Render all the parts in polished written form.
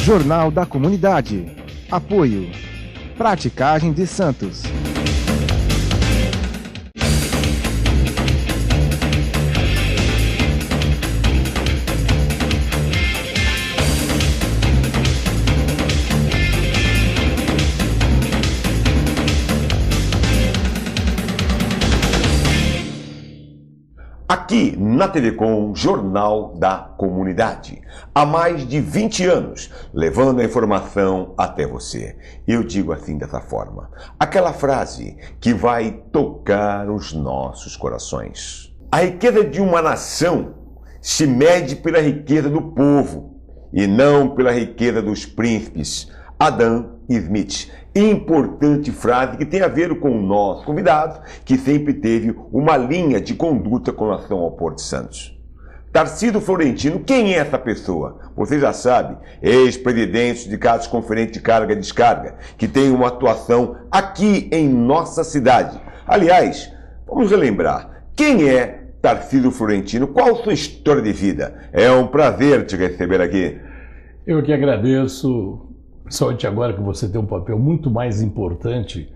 Jornal da Comunidade. Apoio. Praticagem de Santos. Aqui na TV Com, Jornal da Comunidade. Há mais de 20 anos, levando a informação até você. Eu digo assim dessa forma, aquela frase que vai tocar os nossos corações. A riqueza de uma nação se mede pela riqueza do povo e não pela riqueza dos príncipes. Adam Smith. Importante frase que tem a ver com o nosso convidado, que sempre teve uma linha de conduta com relação ao Porto de Santos. Tarcísio Florentino, quem é essa pessoa? Você já sabe, ex-presidente de casos conferente de carga e descarga, que tem uma atuação aqui em nossa cidade. Aliás, vamos relembrar, quem é Tarcísio Florentino? Qual a sua história de vida? É um prazer te receber aqui. Eu que agradeço. Principalmente agora que você tem um papel muito mais importante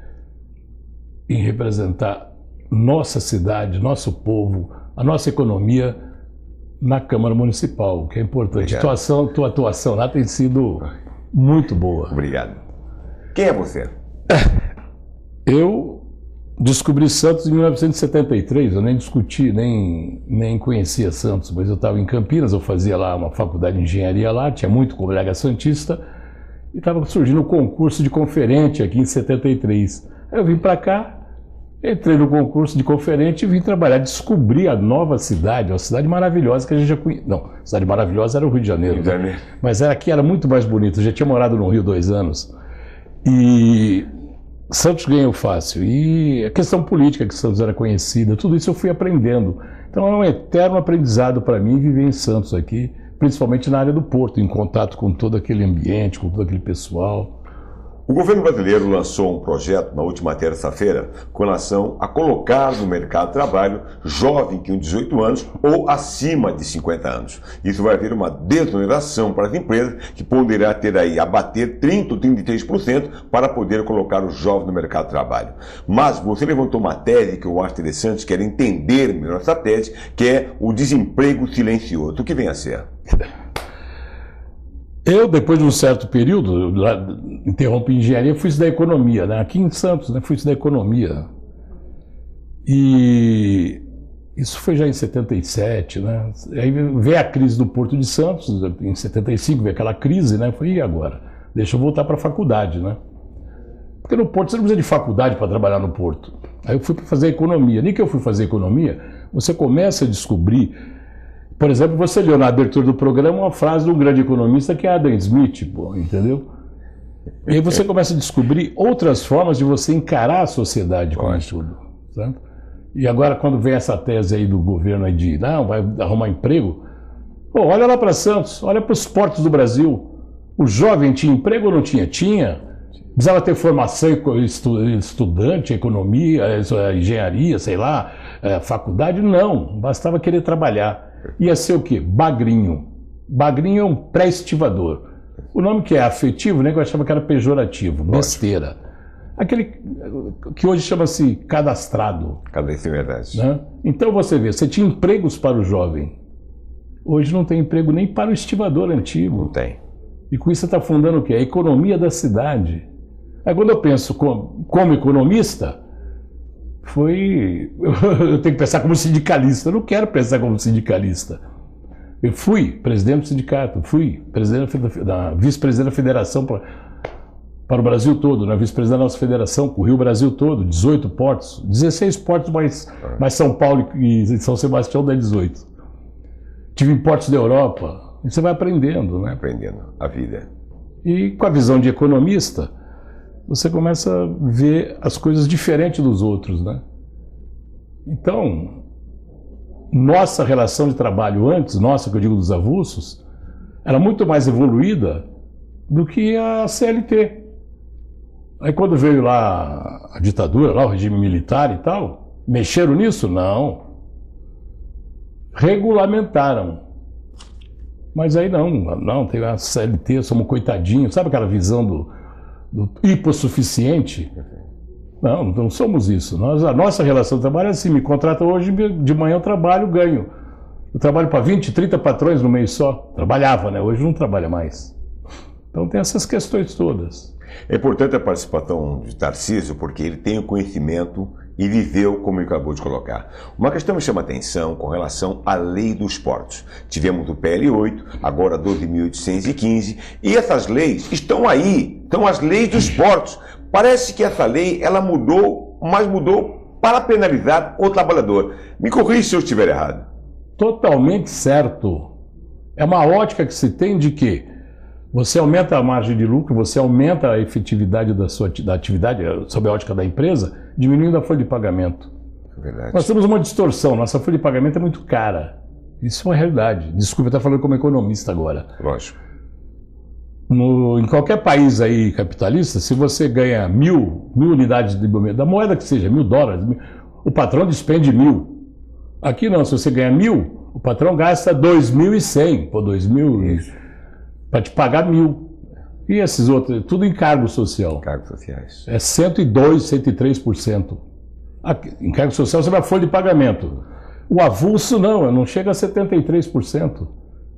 em representar nossa cidade, nosso povo, a nossa economia na Câmara Municipal, que é importante. Tua atuação lá tem sido muito boa. Obrigado. Quem é você? Eu descobri Santos em 1973, eu nem discuti, nem conhecia Santos, mas eu estava em Campinas, eu fazia lá uma faculdade de engenharia lá, tinha muito colega santista, e estava surgindo um concurso de conferente aqui em 73. Aí eu vim para cá, entrei no concurso de conferente e vim trabalhar, descobri a nova cidade, uma cidade maravilhosa que a gente já conhecia. Não, a cidade maravilhosa era o Rio de Janeiro. Né? Mas aqui era muito mais bonito, eu já tinha morado no Rio 2 anos. E Santos ganhou fácil. E a questão política que Santos era conhecida, tudo isso eu fui aprendendo. Então é um eterno aprendizado para mim viver em Santos aqui, principalmente na área do Porto, em contato com todo aquele ambiente, com todo aquele pessoal. O governo brasileiro lançou um projeto na última terça-feira com relação a colocar no mercado de trabalho jovem que tem 18 anos ou acima de 50 anos. Isso vai haver uma desoneração para as empresas que poderá ter aí abater 30% ou 33% para poder colocar os jovens no mercado de trabalho. Mas você levantou uma tese que eu acho interessante, quero entender melhor essa tese, que é o desemprego silencioso. O que vem a ser? Eu, depois de um certo período, interrompi engenharia, fui estudar economia, né? Aqui em Santos, né? Fui estudar economia. E isso foi já em 77, né? Aí veio a crise do Porto de Santos, em 75, veio aquela crise, né? Falei, e agora? Deixa eu voltar para a faculdade, né? Porque no Porto você não precisa de faculdade para trabalhar no Porto. Aí eu fui para fazer economia. Nem que eu fui fazer economia, você começa a descobrir. Por exemplo, você leu na abertura do programa uma frase de um grande economista que é Adam Smith, pô, entendeu? E aí você começa a descobrir outras formas de você encarar a sociedade como tudo, certo? E agora quando vem essa tese aí do governo aí de, não, vai arrumar emprego, pô, olha lá para Santos, olha para os portos do Brasil. O jovem tinha emprego ou não tinha? Tinha. Precisava ter formação estudante, economia, engenharia, sei lá, faculdade? Não, bastava querer trabalhar. Ia ser o quê? Bagrinho. Bagrinho é um pré-estivador. O nome que é afetivo, né, que eu achava que era pejorativo, besteira. Aquele que hoje chama-se cadastrado. Cadastro, é verdade. Né? Então você vê, você tinha empregos para o jovem. Hoje não tem emprego nem para o estivador antigo. Não tem. E com isso você está fundando o quê? A economia da cidade. Aí quando eu penso como economista, eu tenho que pensar como sindicalista. Eu não quero pensar como sindicalista. Eu fui presidente do sindicato, fui vice-presidente da federação para o Brasil todo, vice-presidente da nossa federação, com o Rio Brasil todo, 18 portos, 16 portos, mais São Paulo e São Sebastião dá 18. Tive em portos da Europa. E você vai aprendendo, né? Aprendendo a vida. E com a visão de economista, você começa a ver as coisas diferentes dos outros, né? Então, nossa relação de trabalho antes, nossa, que eu digo dos avulsos, era muito mais evoluída do que a CLT. Aí quando veio lá a ditadura, lá o regime militar e tal, mexeram nisso? Não. Regulamentaram. Mas aí não, tem a CLT, somos coitadinhos, sabe aquela visão do hipossuficiente? Não somos isso. A nossa relação de trabalho é assim, me contrata hoje, de manhã eu trabalho, ganho. Eu trabalho para 20, 30 patrões no mês só. Trabalhava, né? Hoje não trabalha mais. Então tem essas questões todas. É importante a participação de Tarcísio porque ele tem o conhecimento e viveu como ele acabou de colocar. Uma questão me chama a atenção com relação à lei dos portos. Tivemos o PL 8, agora 12.815, e essas leis estão aí, estão as leis dos portos. Parece que essa lei, ela mudou, mas mudou para penalizar o trabalhador. Me corrija se eu estiver errado. Totalmente certo. É uma ótica que se tem de que você aumenta a margem de lucro, você aumenta a efetividade da atividade, sob a ótica da empresa, diminuindo a folha de pagamento. Verdade. Nós temos uma distorção, nossa folha de pagamento é muito cara. Isso é uma realidade. Desculpa, eu estou falando como economista agora. Lógico. Em qualquer país aí capitalista, se você ganha mil unidades da moeda que seja, $1.000, o patrão despende 1.000. Aqui não, se você ganha 1.000, o patrão gasta 2.100, pô, 2.000 para te pagar 1.000. E esses outros, tudo em cargo social. Cargos sociais. É 102, 103%. Em cargo social você vai folha de pagamento. O avulso não chega a 73%.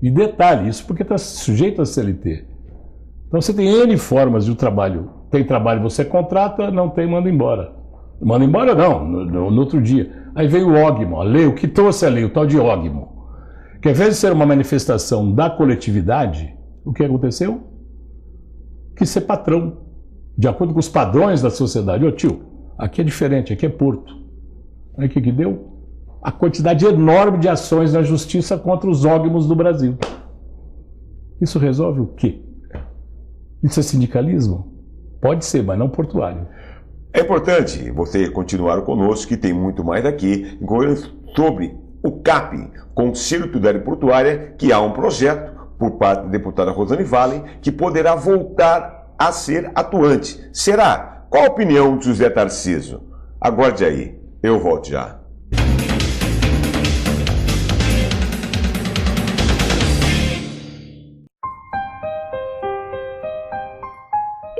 E detalhe, isso porque está sujeito a CLT. Então você tem N formas de trabalho. Tem trabalho, você contrata, não tem, manda embora. Manda embora não, no outro dia. Aí veio o ógmo, a lei, o que trouxe a lei, o tal de ógmo. Que ao invés de ser uma manifestação da coletividade, o que aconteceu? Quis ser patrão, de acordo com os padrões da sociedade. Ô tio, aqui é diferente, aqui é Porto. Aí o que deu? A quantidade enorme de ações na justiça contra os ógmos do Brasil. Isso resolve o quê? Isso é sindicalismo? Pode ser, mas não portuário. É importante você continuar conosco, que tem muito mais aqui, incluindo sobre o CAP, Conselho de Atividade Portuária, que há um projeto por parte da deputada Rosane Vale, que poderá voltar a ser atuante. Será? Qual a opinião de José Tarcísio? Aguarde aí, eu volto já.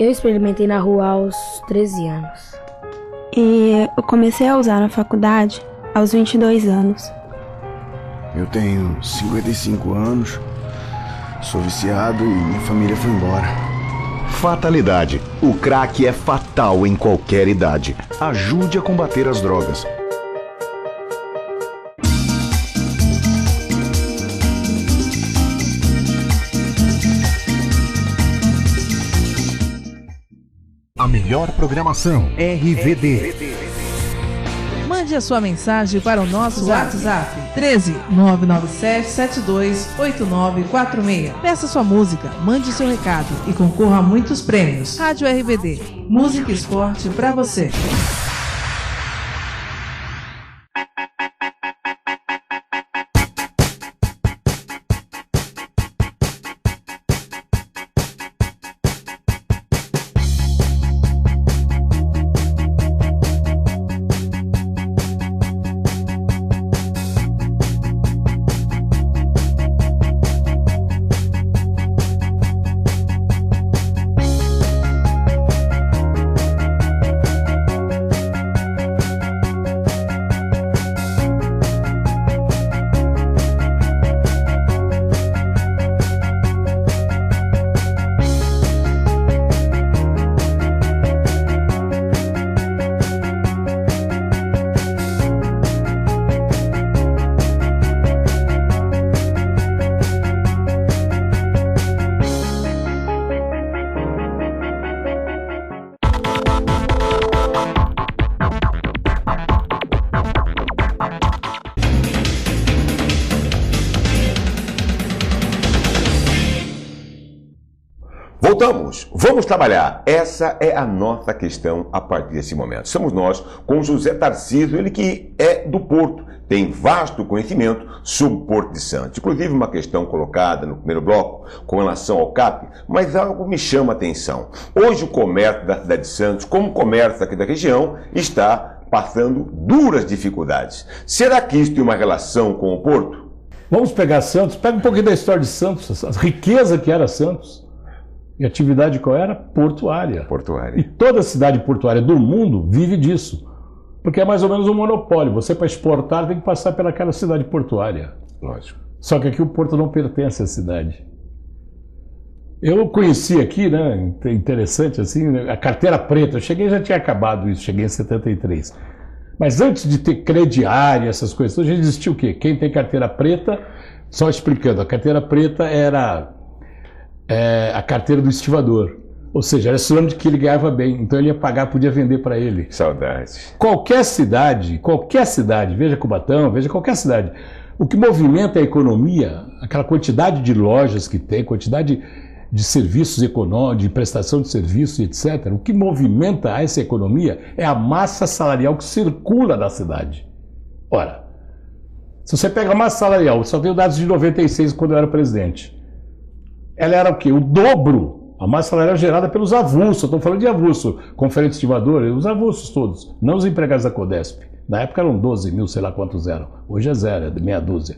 Eu experimentei na rua aos 13 anos. E eu comecei a usar na faculdade aos 22 anos. Eu tenho 55 anos, sou viciado e minha família foi embora. Fatalidade. O crack é fatal em qualquer idade. Ajude a combater as drogas. A melhor programação, RVD. Mande a sua mensagem para o nosso WhatsApp 13 997 72 8946. Peça sua música, mande seu recado e concorra a muitos prêmios. Rádio RBD, música e esporte para você. Voltamos, vamos trabalhar. Essa é a nossa questão a partir desse momento. Somos nós com José Tarcísio, ele que é do Porto, tem vasto conhecimento sobre o Porto de Santos. Inclusive uma questão colocada no primeiro bloco com relação ao CAP, mas algo me chama a atenção. Hoje o comércio da cidade de Santos, como o comércio aqui da região, está passando duras dificuldades. Será que isso tem uma relação com o Porto? Vamos pegar Santos, pega um pouquinho da história de Santos, a riqueza que era Santos. E a atividade qual era? Portuária. Portuária. E toda cidade portuária do mundo vive disso. Porque é mais ou menos um monopólio. Você, para exportar, tem que passar pelaquela cidade portuária. Lógico. Só que aqui o porto não pertence à cidade. Eu conheci aqui, né, interessante assim, a carteira preta. Eu cheguei, já tinha acabado isso, cheguei em 73. Mas antes de ter crediário, essas coisas, já existia o quê? Quem tem carteira preta, só explicando, a carteira preta era a carteira do estivador. Ou seja, era sinônimo de que ele ganhava bem, então ele ia pagar, podia vender para ele. Saudade. Qualquer cidade, veja Cubatão, veja qualquer cidade, o que movimenta a economia, aquela quantidade de lojas que tem, quantidade de serviços econômicos, de prestação de serviços, etc. O que movimenta essa economia é a massa salarial que circula na cidade. Ora, se você pega a massa salarial, só tenho dados de 96 quando eu era presidente. Ela era o quê? O dobro. A massa salarial gerada pelos avulsos. Eu estou falando de avulso. Conferente estivador, os avulsos todos. Não os empregados da Codesp. Na época eram 12 mil, sei lá quantos eram. Hoje é zero, é de meia dúzia.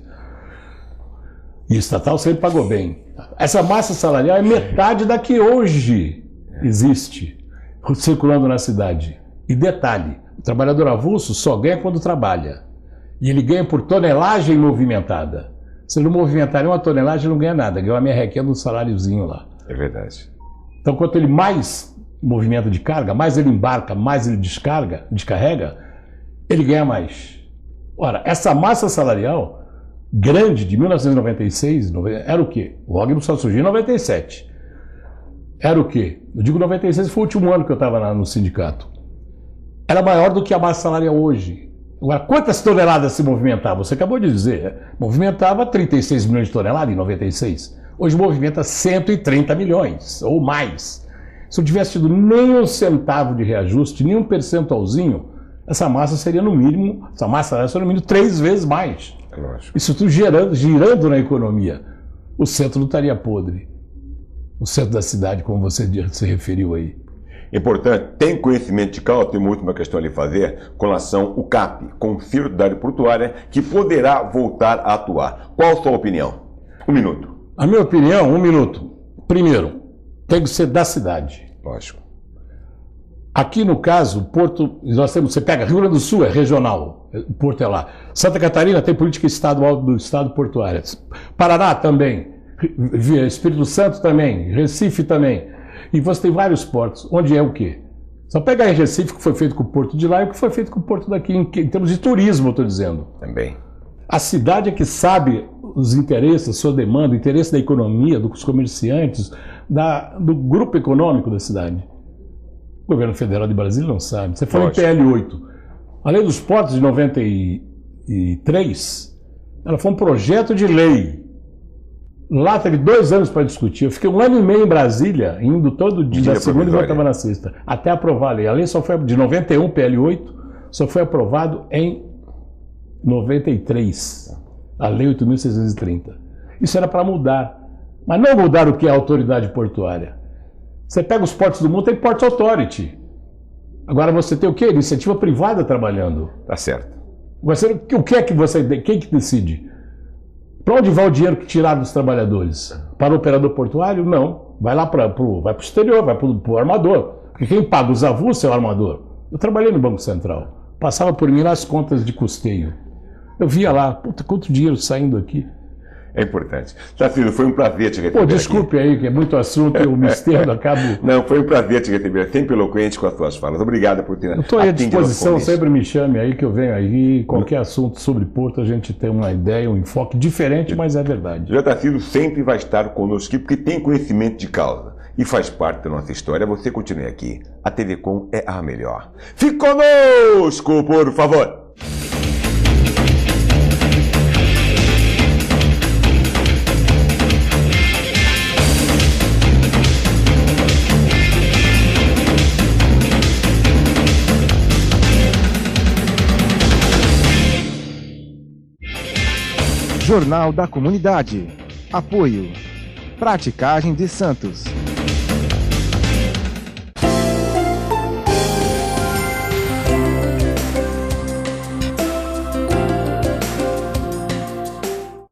E o estatal sempre pagou bem. Essa massa salarial é metade da que hoje existe circulando na cidade. E detalhe, o trabalhador avulso só ganha quando trabalha. E ele ganha por tonelagem movimentada. Se ele não movimentar uma tonelagem, ele não ganha nada. Ganha uma merrequinha do saláriozinho lá. É verdade. Então, quanto ele mais movimento de carga, mais ele embarca, mais ele descarrega, ele ganha mais. Ora, essa massa salarial grande de 1996, era o quê? O Ogmo só surgiu em 97. Era o quê? Eu digo 96, foi o último ano que eu estava no sindicato. Era maior do que a massa salarial hoje. Agora, quantas toneladas se movimentava? Você acabou de dizer, movimentava 36 milhões de toneladas em 96. Hoje movimenta 130 milhões, ou mais. Se eu tivesse tido nem um centavo de reajuste, nem um percentualzinho, essa massa seria no mínimo, essa massa salarial seria no mínimo 3 vezes mais. Lógico. Isso tudo girando na economia. O centro não estaria podre. O centro da cidade, como você se referiu aí. Importante, tem conhecimento de causa, tem uma última questão a lhe fazer, com relação ao CAP, Conselho da Área Portuária, que poderá voltar a atuar. Qual a sua opinião? 1 minuto. A minha opinião, 1 minuto. Primeiro, tem que ser da cidade. Lógico. Aqui no caso, Porto, nós temos, você pega Rio Grande do Sul, é regional, o Porto é lá. Santa Catarina tem política estadual do Estado portuária. Paraná também, Espírito Santo também, Recife também. E você tem vários portos, onde é o quê? Só pega aí Recife, que foi feito com o porto de lá, e o que foi feito com o porto daqui, em termos de turismo, eu estou dizendo. Também. A cidade é que sabe os interesses, a sua demanda, o interesse da economia, dos comerciantes, do grupo econômico da cidade. O governo federal de Brasília não sabe. Você falou em PL8. A lei dos portos de 93, ela foi um projeto de lei. Lá teve 2 anos para discutir. Eu fiquei 1 ano e meio em Brasília, indo todo dia, na segunda e voltava na sexta, até aprovar a lei. A lei só foi de 91, PL8, só foi aprovado em 93. A lei 8.630. Isso era para mudar. Mas não mudar o que é a autoridade portuária. Você pega os portos do mundo, tem Port Authority. Agora você tem o quê? Iniciativa privada trabalhando. Tá certo. O que é que quem que decide? Para onde vai o dinheiro que tiraram dos trabalhadores? Para o operador portuário? Não. Vai lá vai para o exterior, vai para o armador. Porque quem paga os avulsos é o armador. Eu trabalhei no Banco Central. Passava por mim lá as contas de custeio. Eu via lá, puta, quanto dinheiro saindo aqui. É importante. Tarcísio, foi um prazer te receber. Pô, desculpe aqui. aí, que é muito assunto, eu me estendo, acabo... Não, foi um prazer te receber, sempre eloquente com as suas falas. Obrigado por ter... Eu estou à disposição, sempre me chame aí, que eu venho aí. Qualquer assunto sobre Porto, a gente tem uma ideia, um enfoque diferente, mas é verdade. Já Tarcísio sempre vai estar conosco aqui, porque tem conhecimento de causa e faz parte da nossa história. Você continue aqui. A TV Com é a melhor. Fique conosco, por favor! Jornal da Comunidade. Apoio. Praticagem de Santos.